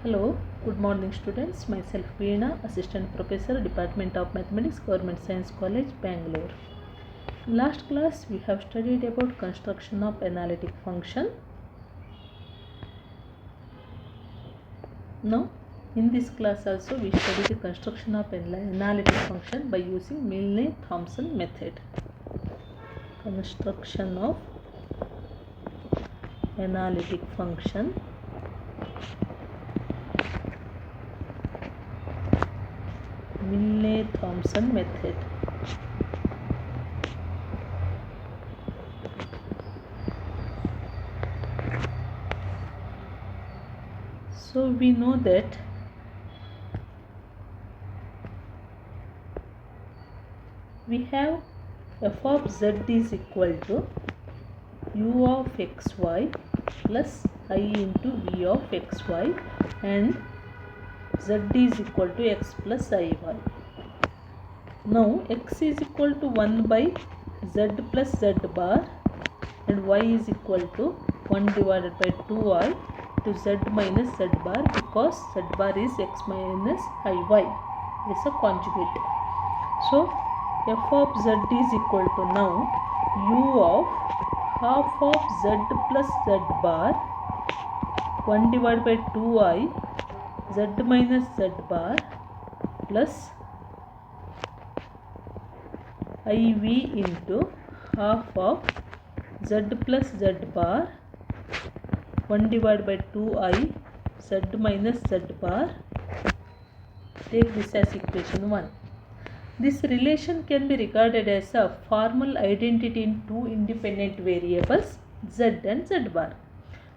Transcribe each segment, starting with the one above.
Hello, good morning students. Myself Veena, Assistant Professor, Department of Mathematics, Government Science College, Bangalore. In last class, we have studied about construction of analytic function. Now, in this class also, we study the construction of analytic function by using Milne-Thomson method. Construction of analytic function. Milne-Thomson method. So we know that we have f of z is equal to u of xy plus I into v of xy and z is equal to x plus iy. Now x is equal to 1 by z plus z bar and y is equal to 1 divided by 2i to z minus z bar, because z bar is x minus iy. It is a conjugate. So f of z is equal to now u of half of z plus z bar 1 divided by 2i z minus z bar plus iv into half of z plus z bar 1 divided by 2i z minus z bar. Take this as equation 1. This relation can be regarded as a formal identity in two independent variables z and z bar.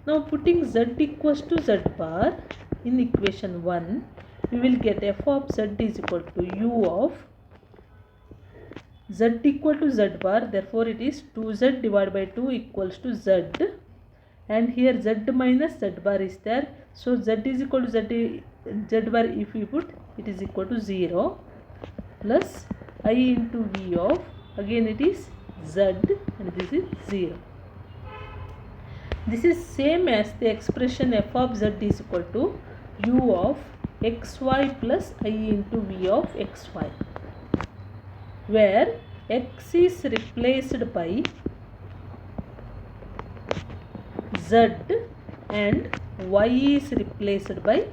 Now putting z equals to z bar in equation 1, we will get f of z is equal to u of z equal to z bar, therefore it is 2z divided by 2 equals to z, and here z minus z bar is there, so z is equal to z bar, if we put, it is equal to 0 plus I into v of, again it is z and this is 0. This is same as the expression f of z is equal to u of xy plus I into v of xy, where x is replaced by z and y is replaced by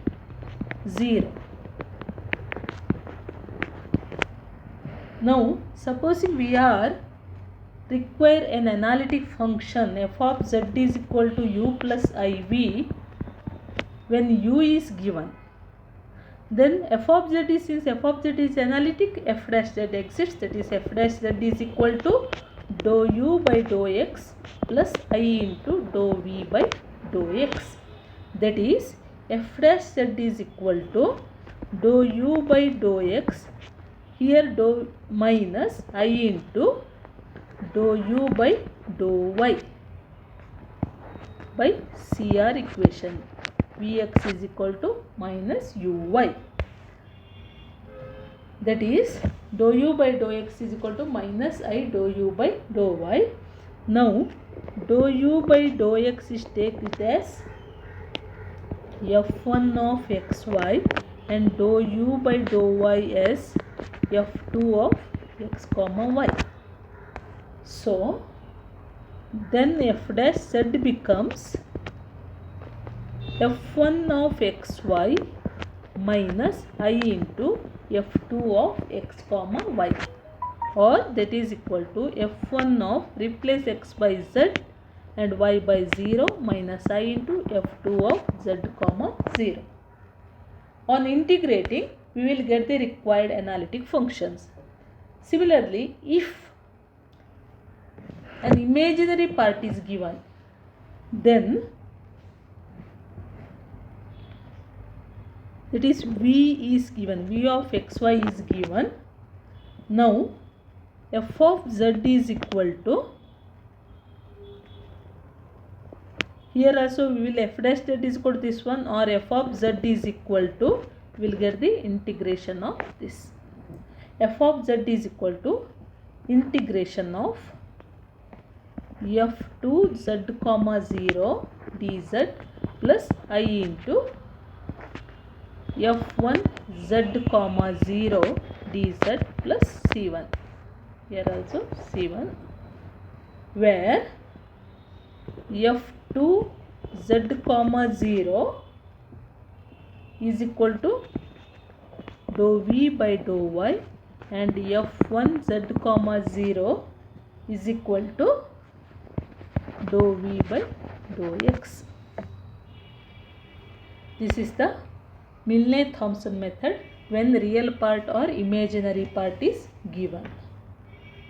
0. Now supposing we require an analytic function f of z is equal to u plus iv when u is given, then f of z is, since f of z is analytic, f dash z exists, that is f dash z is equal to dou u by dou x plus I into dou v by dou x, that is f dash z is equal to dou u by dou x, here dou minus I into dou u by dou y by CR equation, Vx is equal to minus uy, that is dou u by dou x is equal to minus I dou u by dou y. Now dou u by dou x is taken as f1 of xy and dou u by dou y as f2 of x comma y. So then f dash z becomes f1 of xy minus I into f2 of x comma y, or that is equal to f1 of, replace x by z and y by 0 minus I into f2 of z comma 0. On integrating, we will get the required analytic functions. Similarly, if an imaginary part is given, then it is v is given, v of xy is given. Now f of z is equal to, here also we will f dash z is equal to this one, or f of z is equal to, we will get the integration of this. F of z is equal to integration of f2 z comma 0 dz plus I into f1 z comma 0 dz plus c1. Here also c1, where f2 z comma 0 is equal to dou v by dou y, and f1 z comma 0 is equal to dou v by dou x. This is the Milne-Thomson method when real part or imaginary part is given.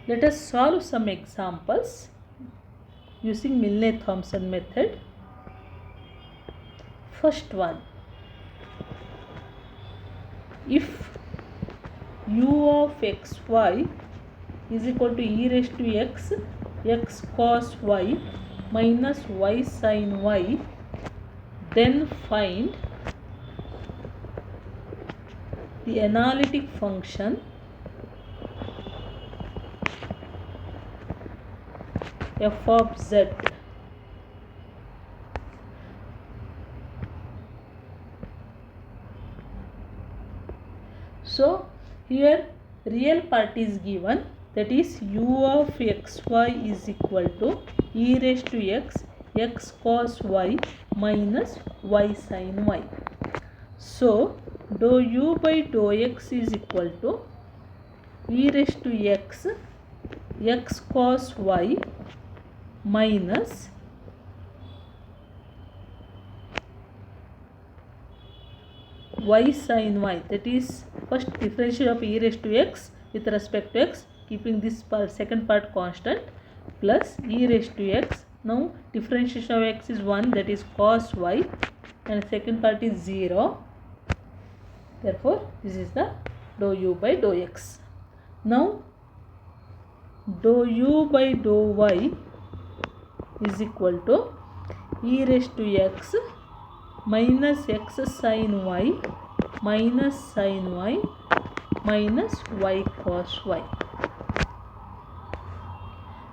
Let us solve some examples using Milne-Thomson method. First one, if u of xy is equal to e raised to x, x cos y minus y sin y, then find the analytic function f of z. So here real part is given, that is u of xy is equal to e raised to x, x cos y minus y sin y. So dou u by dou x is equal to e raised to x, x cos y minus y sin y, that is first differential of e raised to x with respect to x, keeping this part, second part constant, plus e raised to x. Now differentiation of x is 1, that is cos y, and second part is 0. Therefore this is the dou u by dou x. Now dou u by dou y is equal to e raised to x minus x sin y minus sin y minus y cos y.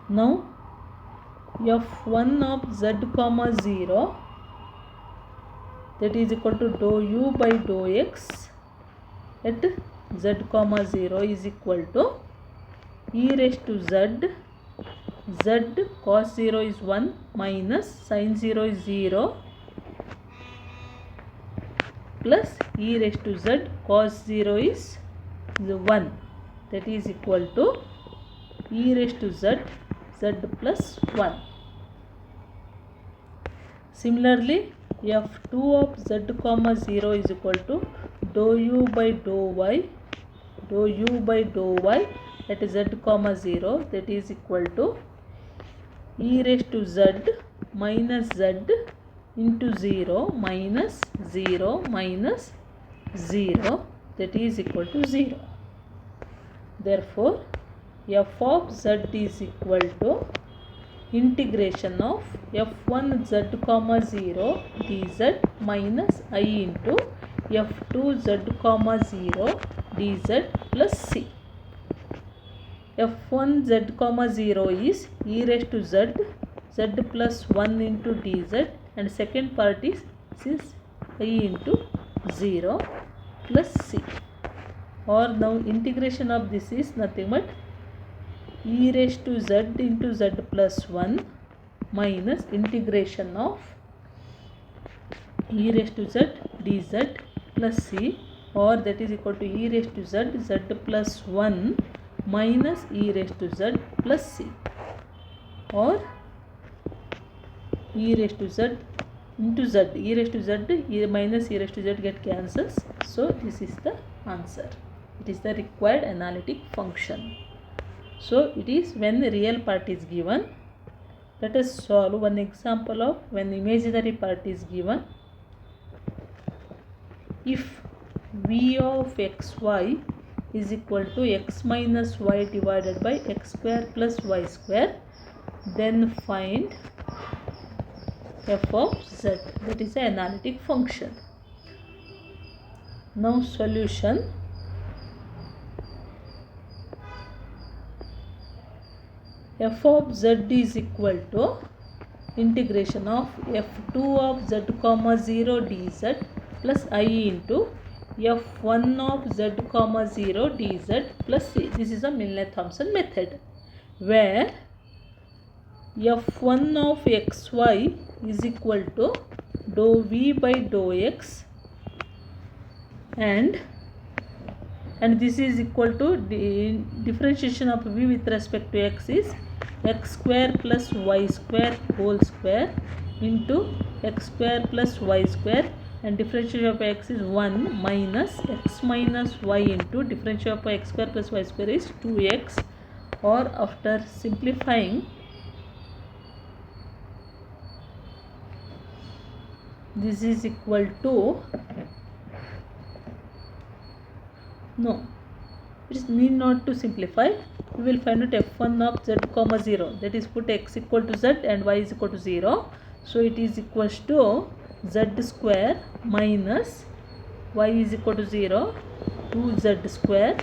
Now f1 of z comma 0, that is equal to dou u by dou x at z comma 0 is equal to e raised to z, z cos 0 is 1 minus sin 0 is 0 plus e raised to z cos 0 is 1, that is equal to e raised to z, z plus 1. Similarly f2 of z comma 0 is equal to dou u by dou y, dou u by dou y at z comma 0, that is equal to e raised to z minus z into 0 minus 0 minus 0, that is equal to 0. Therefore f of z is equal to integration of f1 z comma 0 dz minus I into f2 z comma 0 dz plus c. f1 z comma 0 is e raised to z, z plus 1 into dz, and second part is I into 0 plus c. Or now integration of this is nothing but e raised to z into z plus 1 minus integration of e raised to z dz plus c, or that is equal to e raised to z, z plus 1 minus e raised to z plus c, or e raised to z into z, e raised to z, e minus e raised to z get cancels. So this is the answer. It is the required analytic function. So it is when the real part is given. Let us solve one example of when the imaginary part is given. If v of xy is equal to x minus y divided by x square plus y square, then find f of z, that is the analytic function. Now solution. F of z is equal to integration of f2 of z comma 0 dz plus I into f1 of z comma 0 dz plus c. This is a Milne-Thomson method, where f1 of xy is equal to dou v by dou x, and this is equal to the differentiation of v with respect to x is x square plus y square whole square into x square plus y square, and differentiation of x is 1 minus x minus y into differentiation of x square plus y square is 2x, or after simplifying this is equal to, no, it is need not to simplify. We will find out f1 of z comma 0, that is put x equal to z and y is equal to 0. So it is equals to z square minus y is equal to 0 2z square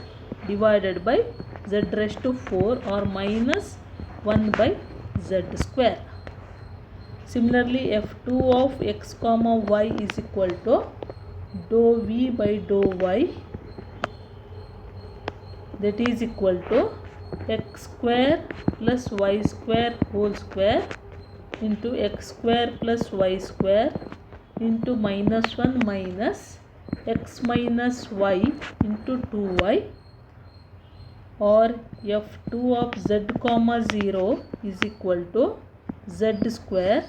divided by z raised to 4 or minus 1 by z square. Similarly, f2 of x comma y is equal to dou v by dou y, that is equal to x square plus y square whole square into x square plus y square into minus 1 minus x minus y into 2y, or f2 of z comma 0 is equal to z square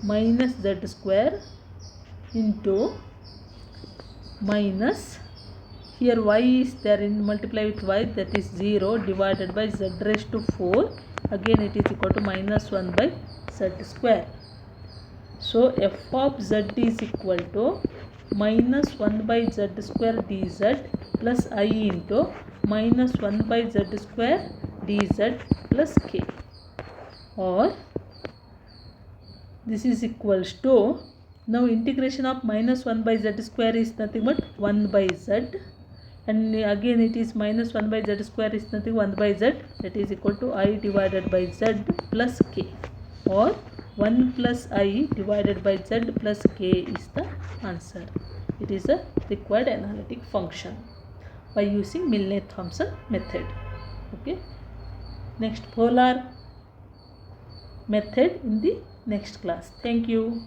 minus z square into minus, here y is there, in multiply with y, that is 0 divided by z raised to 4, again it is equal to minus 1 by z square. So f of z is equal to minus 1 by z square dz plus I into minus 1 by z square dz plus k, or this is equals to, now integration of minus 1 by z square is nothing but 1 by z, and again it is minus 1 by z square is nothing 1 by z, that is equal to I divided by z plus k, or 1 plus I divided by z plus k is the answer. It is a required analytic function by using Milne-Thomson method. Okay. Next, polar method in the next class. Thank you.